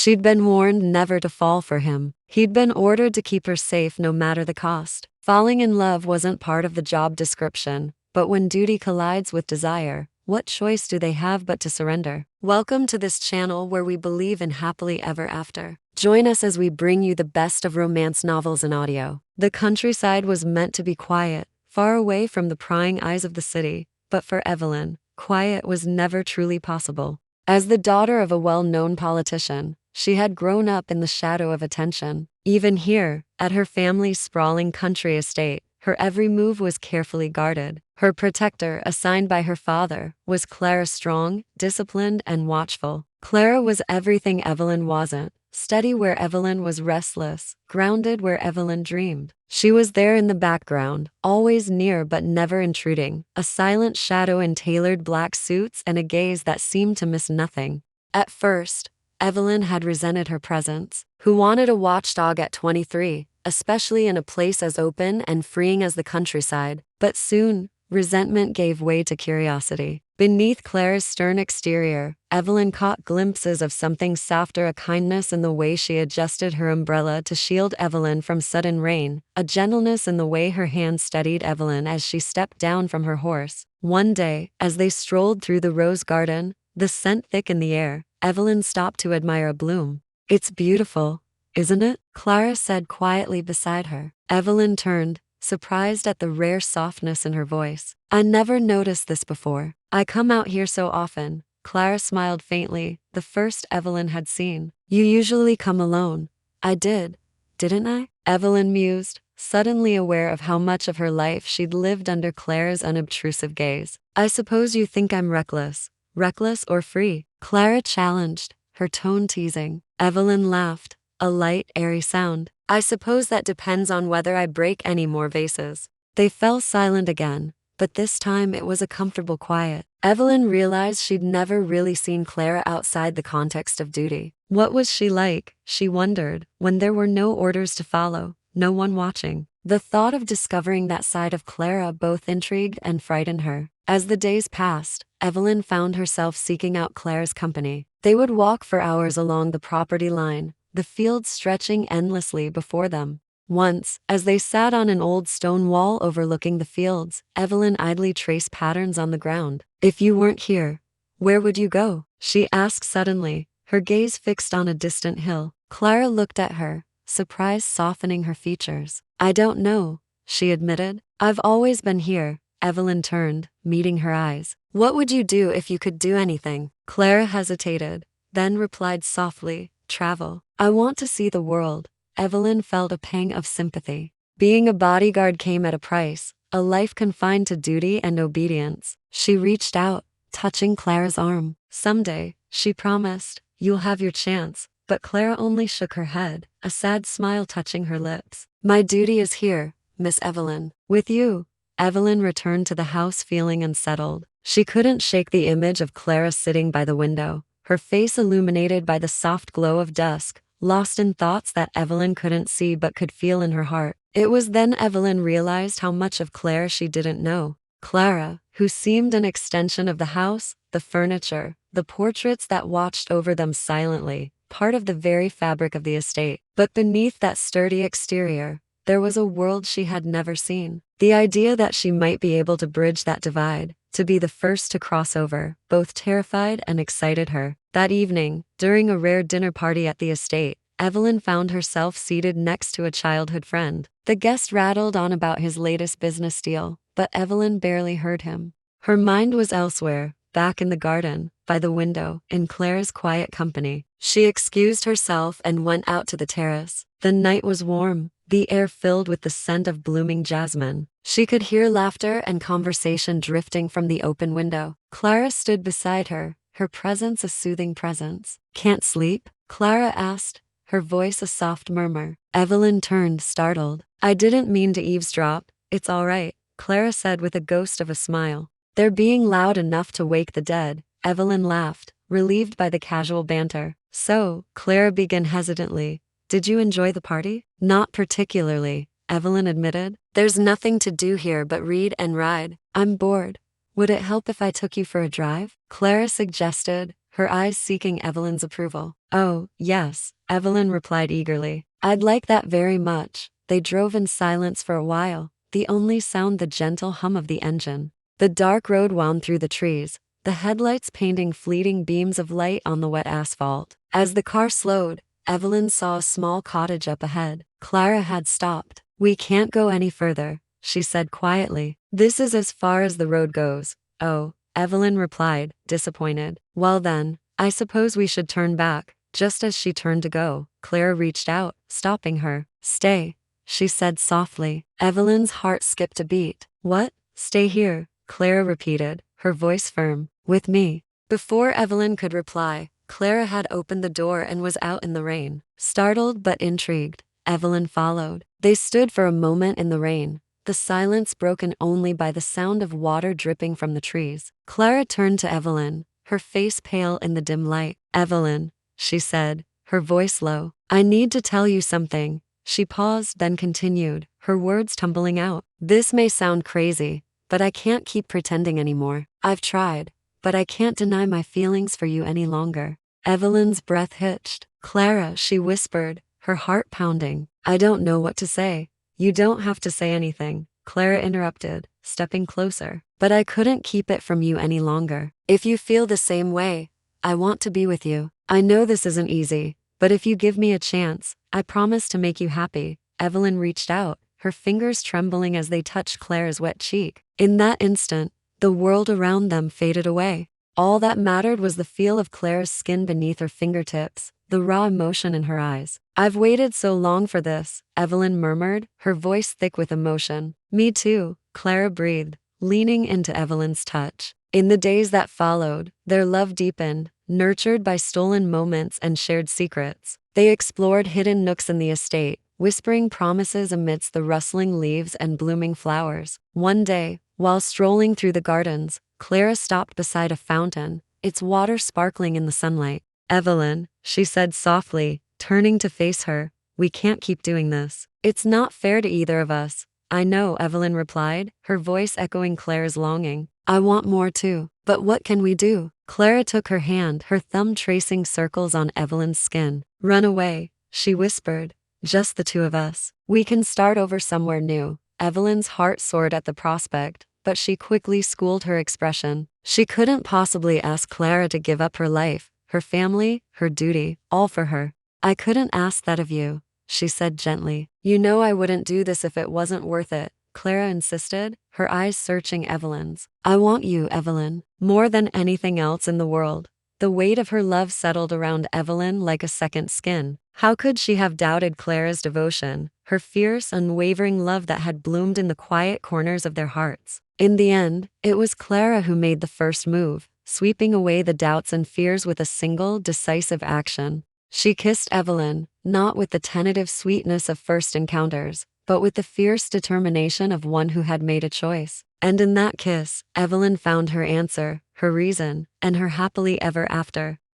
She'd been warned never to fall for him. He'd been ordered to keep her safe no matter the cost. Falling in love wasn't part of the job description, but when duty collides with desire, what choice do they have but to surrender? Welcome to this channel where we believe in happily ever after. Join us as we bring you the best of romance novels in audio. The countryside was meant to be quiet, far away from the prying eyes of the city, but for Evelyn, quiet was never truly possible. As the daughter of a well-known politician, she had grown up in the shadow of attention. Even here, at her family's sprawling country estate, her every move was carefully guarded. Her protector, assigned by her father, was Clara, strong, disciplined, and watchful. Clara was everything Evelyn wasn't. Steady where Evelyn was restless, grounded where Evelyn dreamed. She was there in the background, always near but never intruding, a silent shadow in tailored black suits and a gaze that seemed to miss nothing. At first, Evelyn had resented her presence. Who wanted a watchdog at 23, especially in a place as open and freeing as the countryside? But soon, resentment gave way to curiosity. Beneath Clara's stern exterior, Evelyn caught glimpses of something softer, a kindness in the way she adjusted her umbrella to shield Evelyn from sudden rain, a gentleness in the way her hand steadied Evelyn as she stepped down from her horse. One day, as they strolled through the rose garden, the scent thick in the air, Evelyn stopped to admire a bloom. "It's beautiful, isn't it?" Clara said quietly beside her. Evelyn turned, surprised at the rare softness in her voice. "I never noticed this before. I come out here so often." Clara smiled faintly, the first Evelyn had seen. "You usually come alone." "I didn't I?" Evelyn mused, suddenly aware of how much of her life she'd lived under Clara's unobtrusive gaze. "I suppose you think I'm reckless or free?" Clara challenged, her tone teasing. Evelyn laughed, a light, airy sound. "I suppose that depends on whether I break any more vases." They fell silent again, but this time it was a comfortable quiet. Evelyn realized she'd never really seen Clara outside the context of duty. What was she like, she wondered, when there were no orders to follow, no one watching? The thought of discovering that side of Clara both intrigued and frightened her. As the days passed, Evelyn found herself seeking out Clara's company. They would walk for hours along the property line, the fields stretching endlessly before them. Once, as they sat on an old stone wall overlooking the fields, Evelyn idly traced patterns on the ground. "If you weren't here, where would you go?" she asked suddenly, her gaze fixed on a distant hill. Clara looked at her, surprise softening her features. "I don't know," she admitted. "I've always been here." Evelyn turned, meeting her eyes. "What would you do if you could do anything?" Clara hesitated, then replied softly, "Travel. I want to see the world." Evelyn felt a pang of sympathy. Being a bodyguard came at a price, a life confined to duty and obedience. She reached out, touching Clara's arm. "Someday," she promised, "you'll have your chance." But Clara only shook her head, a sad smile touching her lips. "My duty is here, Miss Evelyn. With you." Evelyn returned to the house feeling unsettled. She couldn't shake the image of Clara sitting by the window, her face illuminated by the soft glow of dusk, lost in thoughts that Evelyn couldn't see but could feel in her heart. It was then Evelyn realized how much of Clara she didn't know. Clara, who seemed an extension of the house, the furniture, the portraits that watched over them silently, part of the very fabric of the estate. But beneath that sturdy exterior, there was a world she had never seen. The idea that she might be able to bridge that divide, to be the first to cross over, both terrified and excited her. That evening, during a rare dinner party at the estate, Evelyn found herself seated next to a childhood friend. The guest rattled on about his latest business deal, but Evelyn barely heard him. Her mind was elsewhere, back in the garden, by the window, in Clara's quiet company. She excused herself and went out to the terrace. The night was warm, the air filled with the scent of blooming jasmine. She could hear laughter and conversation drifting from the open window. Clara stood beside her, her presence a soothing presence. "Can't sleep?" Clara asked, her voice a soft murmur. Evelyn turned, startled. "I didn't mean to eavesdrop. It's all right," Clara said with a ghost of a smile. "They're being loud enough to wake the dead." Evelyn laughed, relieved by the casual banter. "So," Clara began hesitantly, "did you enjoy the party?" "Not particularly," Evelyn admitted. "There's nothing to do here but read and ride. I'm bored." "Would it help if I took you for a drive?" Clara suggested, her eyes seeking Evelyn's approval. Oh, yes, Evelyn replied eagerly. I'd like that very much. They drove in silence for a while, the only sound the gentle hum of the engine. The dark road wound through the trees, the headlights painting fleeting beams of light on the wet asphalt. As the car slowed, Evelyn saw a small cottage up ahead. Clara had stopped. We can't go any further, she said quietly. This is as far as the road goes. Oh, Evelyn replied, disappointed. Well then, I suppose we should turn back. Just as she turned to go, Clara reached out, stopping her. Stay, she said softly. Evelyn's heart skipped a beat. What? Stay here, Clara repeated, her voice firm. With me. Before Evelyn could reply, Clara had opened the door and was out in the rain. Startled but intrigued, Evelyn followed. They stood for a moment in the rain, the silence broken only by the sound of water dripping from the trees. Clara turned to Evelyn, her face pale in the dim light. Evelyn, she said, her voice low. I need to tell you something. She paused, then continued, her words tumbling out. This may sound crazy, but I can't keep pretending anymore. I've tried, but I can't deny my feelings for you any longer. Evelyn's breath hitched. Clara, she whispered, her heart pounding. I don't know what to say. You don't have to say anything, Clara interrupted, stepping closer. But I couldn't keep it from you any longer. If you feel the same way, I want to be with you. I know this isn't easy, but if you give me a chance, I promise to make you happy. Evelyn reached out, her fingers trembling as they touched Clara's wet cheek. In that instant, the world around them faded away. All that mattered was the feel of Clara's skin beneath her fingertips, the raw emotion in her eyes. I've waited so long for this, Evelyn murmured, her voice thick with emotion. Me too, Clara breathed, leaning into Evelyn's touch. In the days that followed, their love deepened, nurtured by stolen moments and shared secrets. They explored hidden nooks in the estate, whispering promises amidst the rustling leaves and blooming flowers. One day, while strolling through the gardens, Clara stopped beside a fountain, its water sparkling in the sunlight. Evelyn, she said softly, turning to face her, we can't keep doing this. It's not fair to either of us. I know, Evelyn replied, her voice echoing Clara's longing. I want more too. But what can we do? Clara took her hand, her thumb tracing circles on Evelyn's skin. Run away, she whispered. Just the two of us. We can start over somewhere new. Evelyn's heart soared at the prospect, but she quickly schooled her expression. She couldn't possibly ask Clara to give up her life, her family, her duty, all for her. I couldn't ask that of you, she said gently. You know I wouldn't do this if it wasn't worth it, Clara insisted, her eyes searching Evelyn's. I want you, Evelyn, more than anything else in the world. The weight of her love settled around Evelyn like a second skin. How could she have doubted Clara's devotion, her fierce, unwavering love that had bloomed in the quiet corners of their hearts? In the end, it was Clara who made the first move, sweeping away the doubts and fears with a single, decisive action. She kissed Evelyn, not with the tentative sweetness of first encounters, but with the fierce determination of one who had made a choice. And in that kiss, Evelyn found her answer, her reason, and her happily ever after.